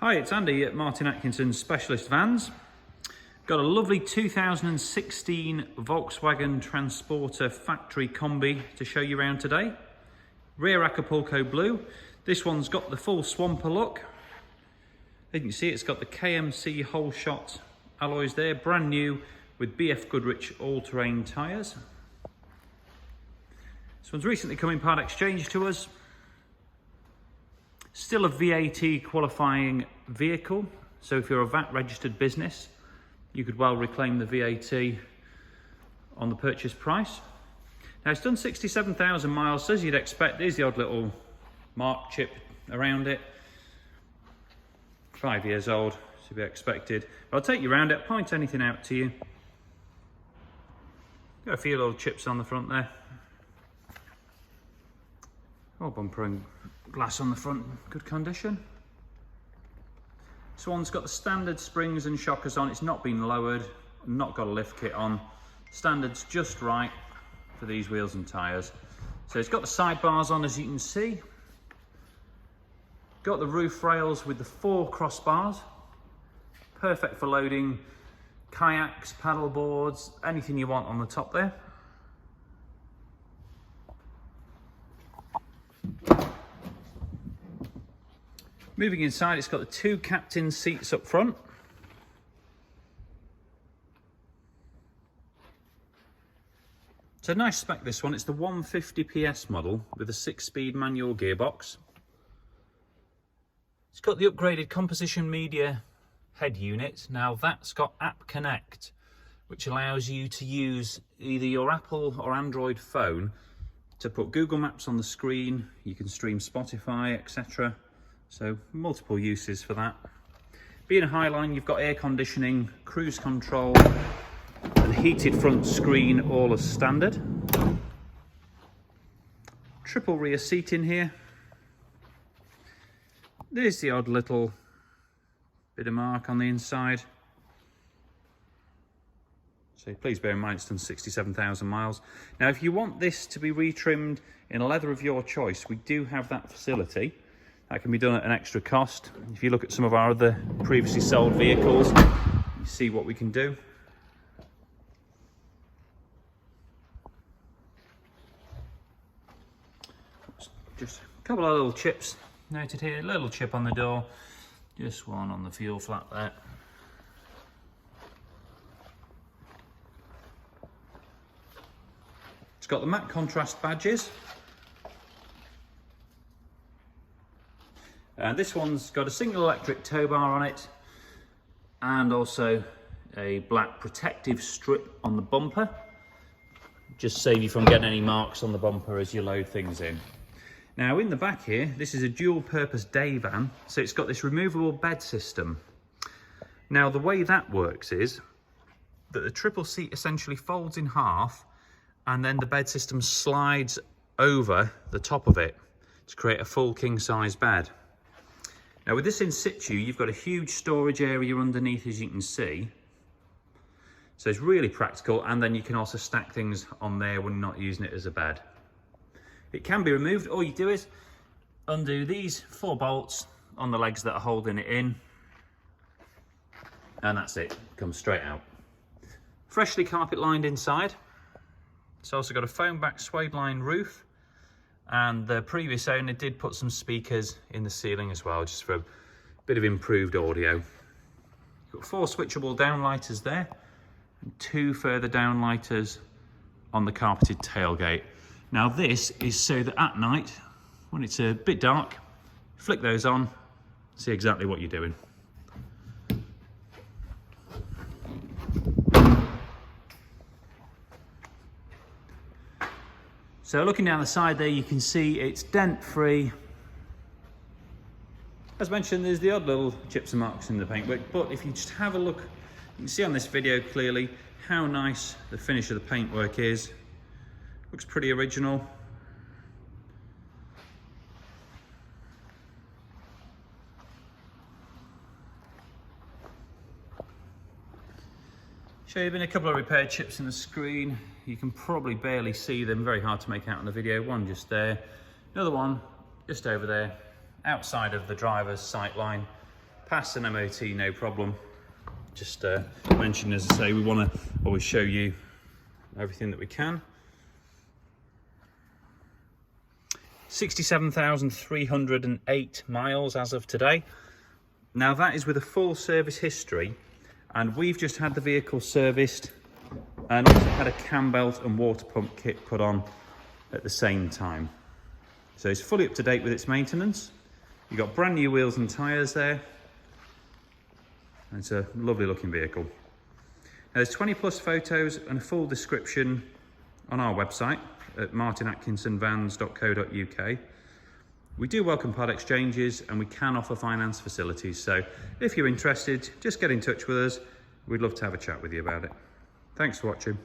Hi, it's Andy at Atkinson Specialist Vans. Got a lovely 2016 Volkswagen Transporter factory Kombi to show you around today. Rear Acapulco Blue. This one's got the full Swamper look. As you can see, it's got the KMC whole shot alloys there, brand new with BF Goodrich all-terrain tyres. This one's recently come in part exchange to us. Still a VAT qualifying vehicle, so if you're a VAT registered business, you could well reclaim the VAT on the purchase price. Now it's done 67,000 miles, so as you'd expect, there's the odd little mark chip around it. 5 years old, to be expected. But I'll take you around it, point anything out to you. Got a few little chips on the front there. Oh, bumper and glass on the front, good condition. This one's got the standard springs and shockers on. It's not been lowered, not got a lift kit on. Standard's just right for these wheels and tyres. So it's got the sidebars on, as you can see. Got the roof rails with the 4 crossbars. Perfect for loading kayaks, paddle boards, anything you want on the top there. Moving inside, it's got the 2 captain seats up front. It's a nice spec, this one. It's the 150 PS model with a 6-speed manual gearbox. It's got the upgraded composition media head unit. Now that's got App Connect, which allows you to use either your Apple or Android phone to put Google Maps on the screen. You can stream Spotify, etc. So multiple uses for that. Being a Highline, you've got air conditioning, cruise control, and heated front screen, all as standard. Triple rear seat in here. There's the odd little bit of mark on the inside. So please bear in mind it's done 67,000 miles. Now if you want this to be retrimmed in a leather of your choice, we do have that facility. That can be done at an extra cost. If you look at some of our other previously sold vehicles, you see what we can do. Just a couple of little chips noted here. A little chip on the door, just one on the fuel flap there. It's got the matte contrast badges. This one's got a single electric tow bar on it and also a black protective strip on the bumper. Just save you from getting any marks on the bumper as you load things in. Now in the back here, this is a dual purpose day van, so it's got this removable bed system. Now the way that works is that the triple seat essentially folds in half and then the bed system slides over the top of it to create a full king size bed. Now with this in situ, you've got a huge storage area underneath, as you can see. So it's really practical, and then you can also stack things on there when you're not using it as a bed. It can be removed. All you do is undo these 4 bolts on the legs that are holding it in, and that's it, comes straight out. Freshly carpet lined inside. It's also got a foam back suede line roof. And the previous owner did put some speakers in the ceiling as well, just for a bit of improved audio. You've got 4 switchable downlighters there, and 2 further downlighters on the carpeted tailgate. Now this is so that at night, when it's a bit dark, flick those on, see exactly what you're doing. So looking down the side there, you can see it's dent free. As mentioned, there's the odd little chips and marks in the paintwork, but if you just have a look, you can see on this video clearly how nice the finish of the paintwork is. Looks pretty original. Show you a couple of repaired chips in the screen. You can probably barely see them, very hard to make out on the video. One just there, another one just over there, outside of the driver's sight line. Pass an MOT, no problem. Just mention, as I say, we want to always show you everything that we can. 67,308 miles as of today. Now that is with a full service history, and we've just had the vehicle serviced and also had a cam belt and water pump kit put on at the same time. So it's fully up to date with its maintenance. You've got brand new wheels and tyres there. It's a lovely looking vehicle. Now, there's 20 plus photos and a full description on our website at martinatkinsonvans.co.uk. We do welcome part exchanges and we can offer finance facilities. So if you're interested, just get in touch with us. We'd love to have a chat with you about it. Thanks for watching.